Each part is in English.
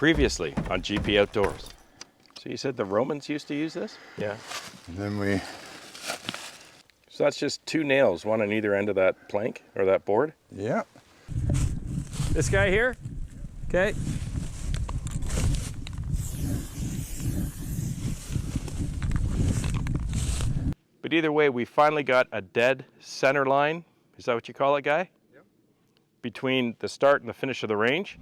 Previously on GP Outdoors. So you said the Romans used to use this? Yeah. And then So that's just two nails, one on either end of that plank or that board? yeah. This guy here? Okay. But either way, we finally got a dead center line. Is that what you call it, Guy? Yep. Between the start and the finish of the range.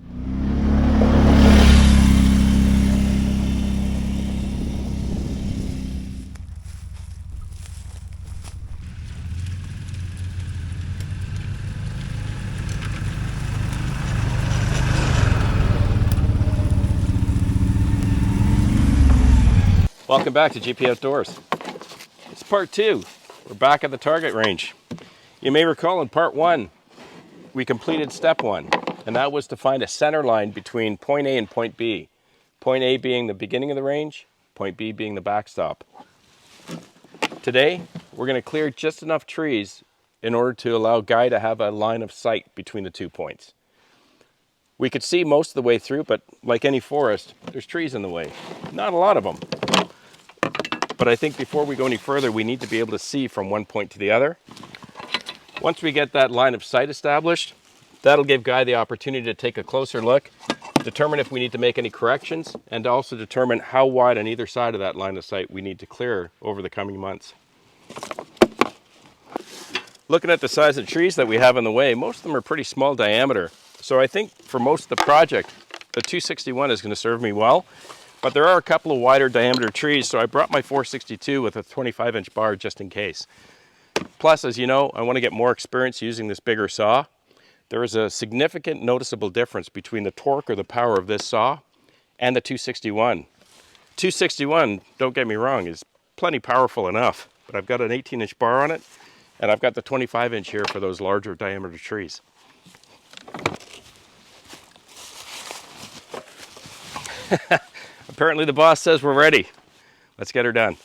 Welcome back to GP Outdoors. It's part two. We're back at the target range. You may recall in part one, we completed step one, and that was to find a center line between point A and point B. Point A being the beginning of the range, point B being the backstop. Today, we're going to clear just enough trees in order to allow Guy to have a line of sight between the 2 points. We could see most of the way through, but like any forest, there's trees in the way. Not a lot of them. But I think before we go any further, we need to be able to see from one point to the other. Once we get that line of sight established, that'll give Guy the opportunity to take a closer look, determine if we need to make any corrections, and also determine how wide on either side of that line of sight we need to clear over the coming months. Looking at the size of the trees that we have in the way, most of them are pretty small diameter. So I think for most of the project, the 261 is going to serve me well. But there are a couple of wider diameter trees, so I brought my 462 with a 25-inch bar just in case. Plus, as you know, I want to get more experience using this bigger saw. There is a significant noticeable difference between the torque or the power of this saw and the 261. 261, don't get me wrong, is plenty powerful enough, but I've got an 18-inch bar on it, and I've got the 25-inch here for those larger diameter trees. Apparently the boss says we're ready. Let's get her done.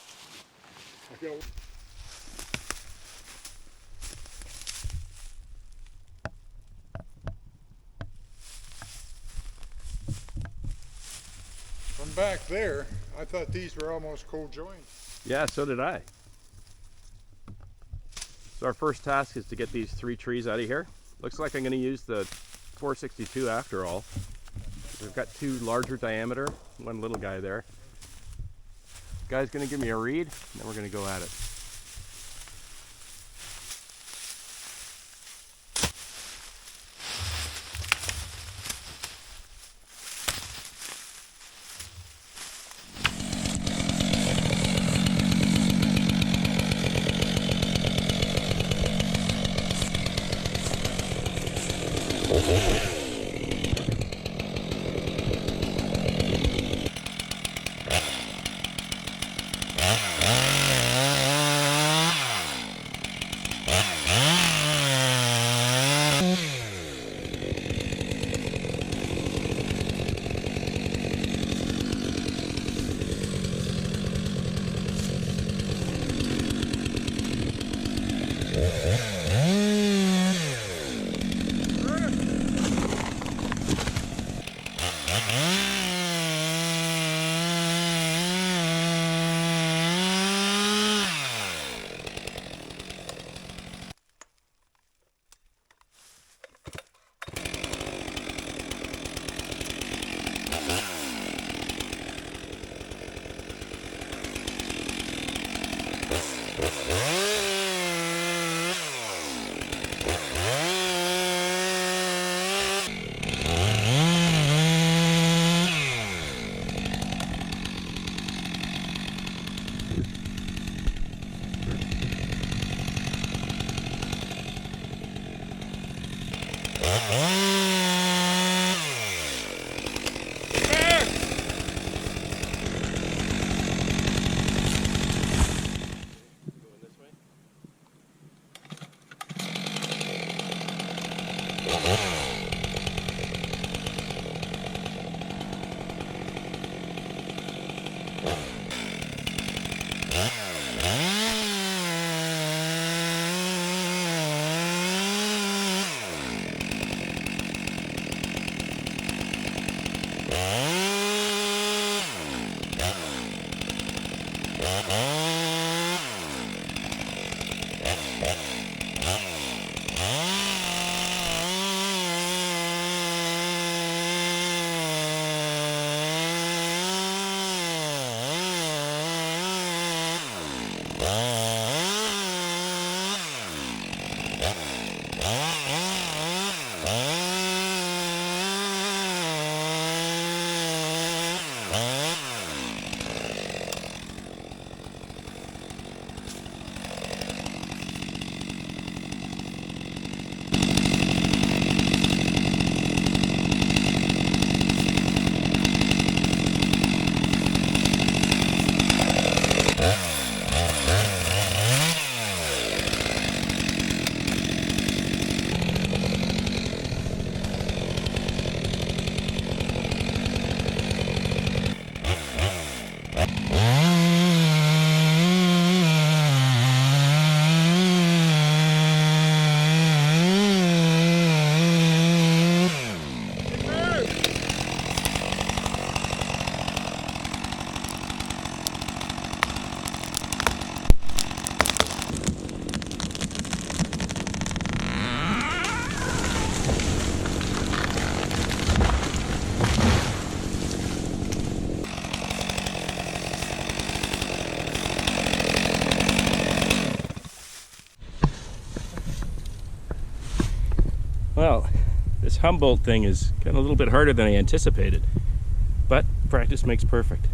From back there, I thought these were almost co-joined. Yeah, so did I. So our first task is to get these 3 trees out of here. Looks like I'm going to use the 462 after all. We've got 2 larger diameter, 1 little guy there. Guy's going to give me a read, and then we're going to go at it. Well, this Humboldt thing is kind of a little bit harder than I anticipated, but practice makes perfect.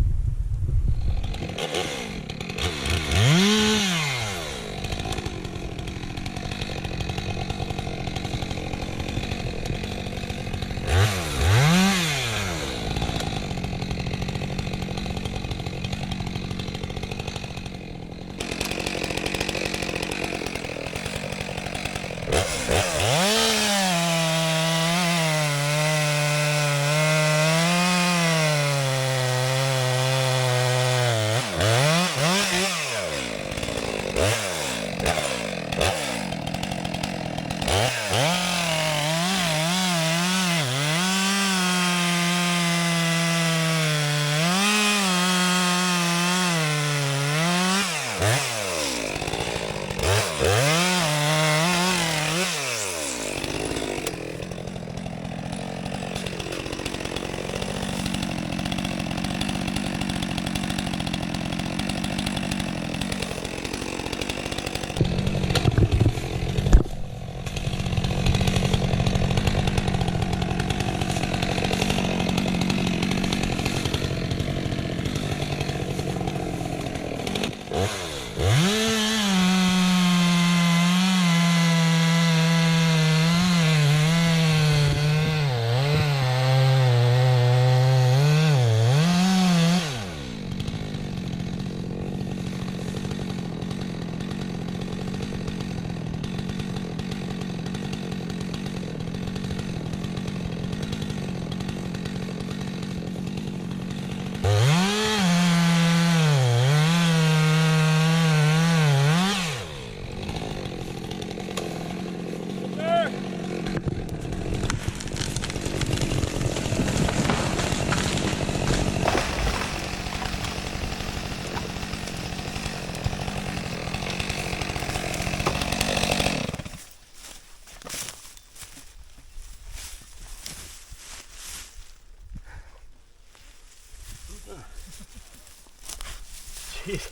Jeez,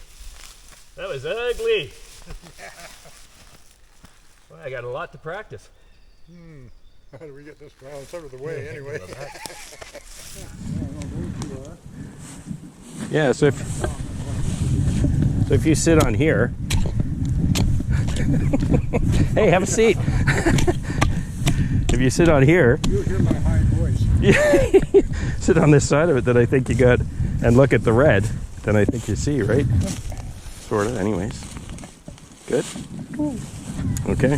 that was ugly. Well, I got a lot to practice. How do we get this? Well, it's out of the way anyway. Yeah, so if you sit on here, hey, have a seat. If you sit on here, You'll hear my high voice. sit on this side of it that I think you got, and look at the red, then I think you see, right? Sort of, anyways. Good? Okay.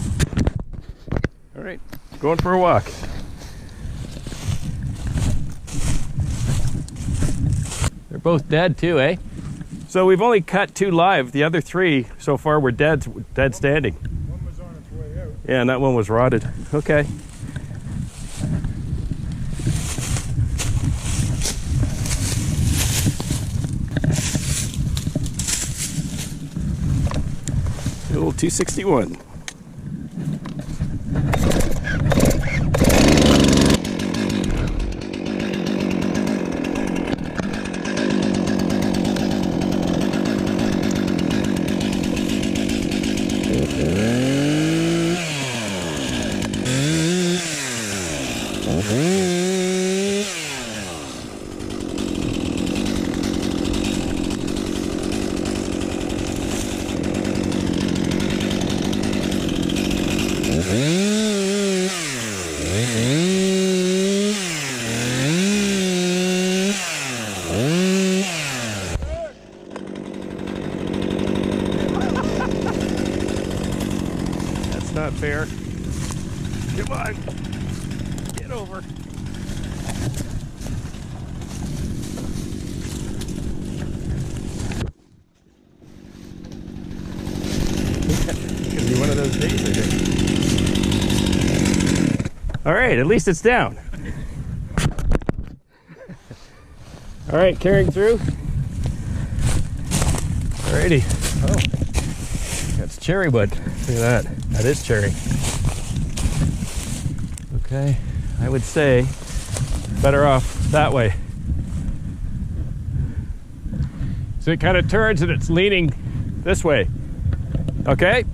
All right, going for a walk. They're both dead too, eh? So we've only cut 2 live. The other 3 so far were dead standing. One was on its way out. Yeah, and that one was rotted. Okay. The old 261. fair. Come on. Get over. Could be one of those days, I think. All right, at least it's down. All right, carrying through. Alrighty. Oh, that's cherry wood. Look at that. That is cherry. Okay, I would say better off that way. So it kind of turns and it's leaning this way. Okay?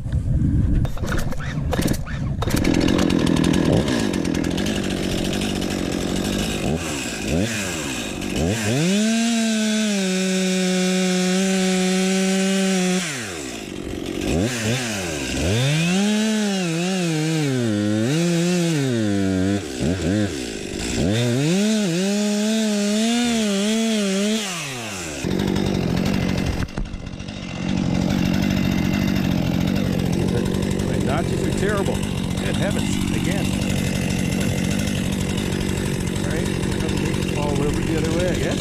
Notches are terrible. Good heavens, again. Alright, fall over the other way, I guess.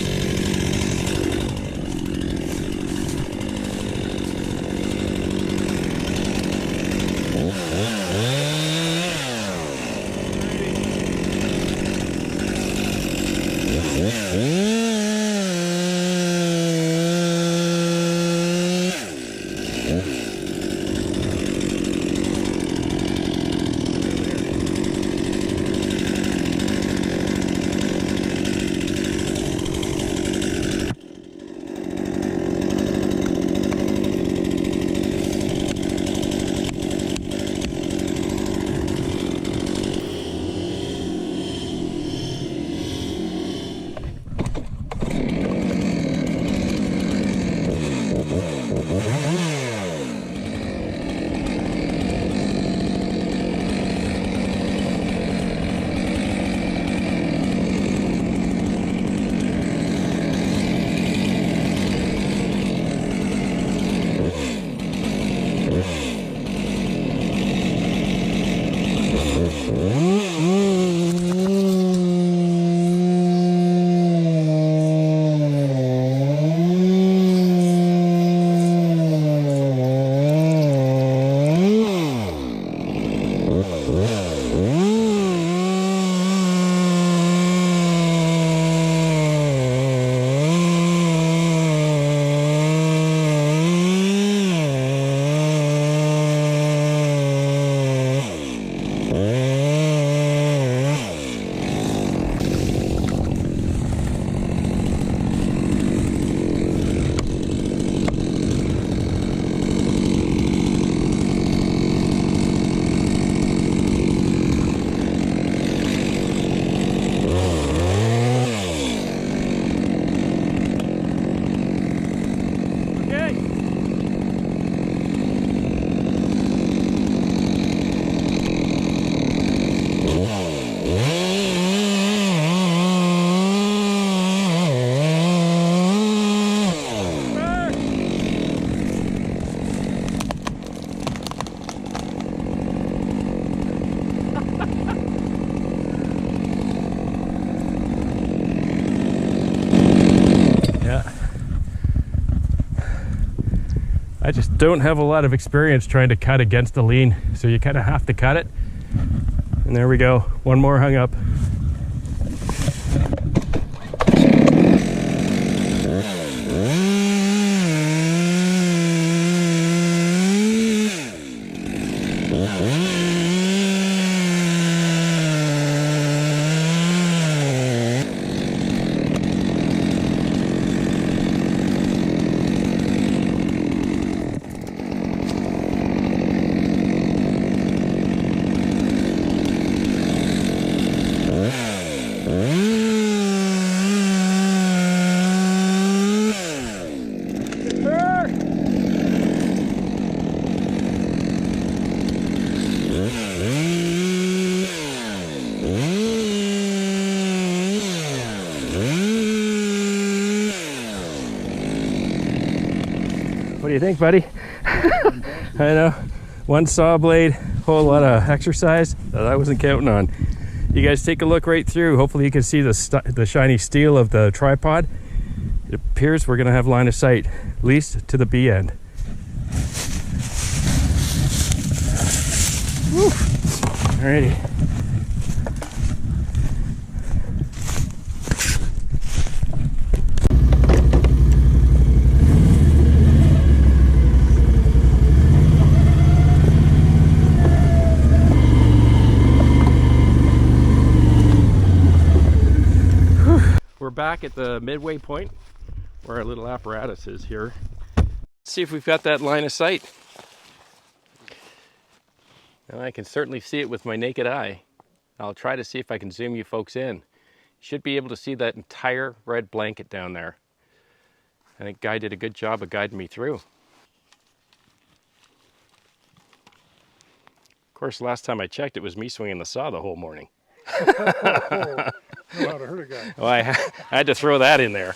I just don't have a lot of experience trying to cut against the lean, so you kind of have to cut it. And there we go, one more hung up. What do you think, buddy? I know. One saw blade, whole lot of exercise that I wasn't counting on. You guys take a look right through. Hopefully you can see the shiny steel of the tripod. It appears we're gonna have line of sight, at least to the B end. Woo. Alrighty. We're back at the midway point where our little apparatus is here. Let's see if we've got that line of sight. And I can certainly see it with my naked eye. I'll try to see if I can zoom you folks in. You should be able to see that entire red blanket down there. I think Guy did a good job of guiding me through. Of course, last time I checked, it was me swinging the saw the whole morning. Know how to hurt a guy. Well, I had to throw that in there.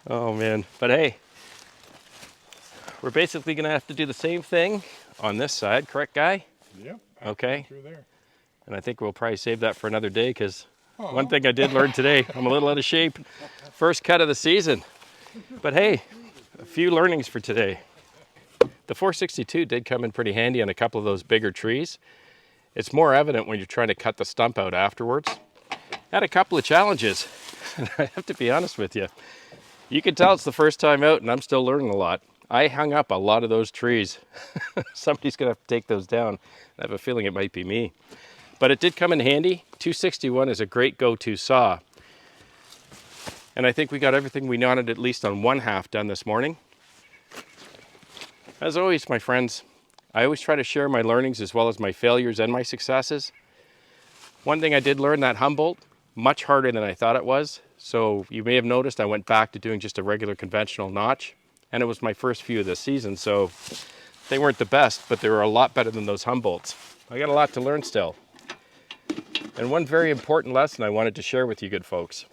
Oh man, but hey, we're basically gonna have to do the same thing on this side, correct, Guy? Yep. Okay. Through there. And I think we'll probably save that for another day, because one thing I did learn today, I'm a little out of shape. First cut of the season. But hey, a few learnings for today. The 462 did come in pretty handy on a couple of those bigger trees. It's more evident when you're trying to cut the stump out afterwards. Had a couple of challenges, and I have to be honest with you. You can tell it's the first time out, and I'm still learning a lot. I hung up a lot of those trees. Somebody's gonna have to take those down. I have a feeling it might be me. But it did come in handy. 261 is a great go-to saw. And I think we got everything we wanted, at least on one half, done this morning. As always, my friends, I always try to share my learnings as well as my failures and my successes. One thing I did learn, that Humboldt, much harder than I thought it was. So you may have noticed I went back to doing just a regular conventional notch, and it was my first few of the season, so they weren't the best, but they were a lot better than those Humboldts. I got a lot to learn still. And one very important lesson I wanted to share with you good folks,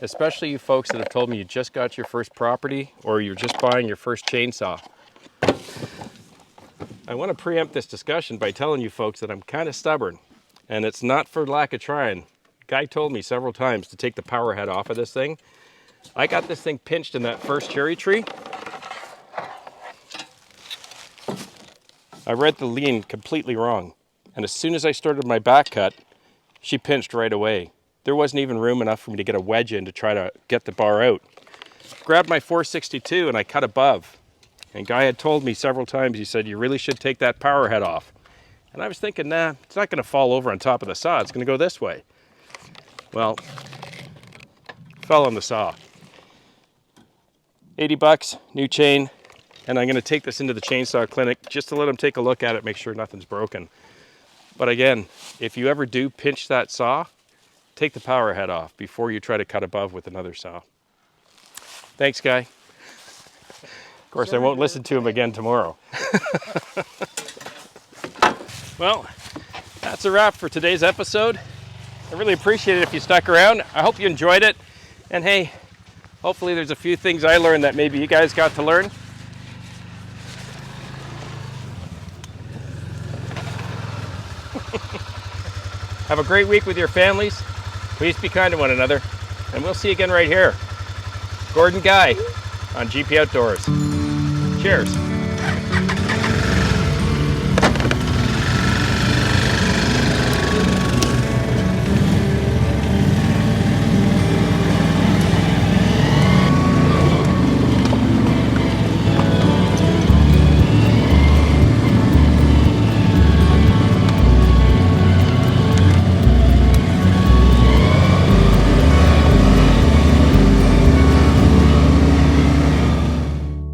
especially you folks that have told me you just got your first property or you're just buying your first chainsaw. I want to preempt this discussion by telling you folks that I'm kind of stubborn, and it's not for lack of trying. Guy told me several times to take the power head off of this thing. I got this thing pinched in that first cherry tree. I read the lean completely wrong, and as soon as I started my back cut, she pinched right away. There wasn't even room enough for me to get a wedge in to try to get the bar out. Grabbed my 462 and I cut above. And Guy had told me several times, he said, you really should take that power head off. And I was thinking, nah, it's not gonna fall over on top of the saw, it's gonna go this way. Well, fell on the saw. 80 bucks, new chain, and I'm gonna take this into the chainsaw clinic just to let them take a look at it, make sure nothing's broken. But again, if you ever do pinch that saw, take the power head off before you try to cut above with another saw. Thanks, Guy. Of course, I won't listen to him again tomorrow. Well, that's a wrap for today's episode. I really appreciate it if you stuck around. I hope you enjoyed it. And hey, hopefully there's a few things I learned that maybe you guys got to learn. Have a great week with your families. Please be kind to one another. And we'll see you again right here. Gordon Guy on GP Outdoors. Cheers.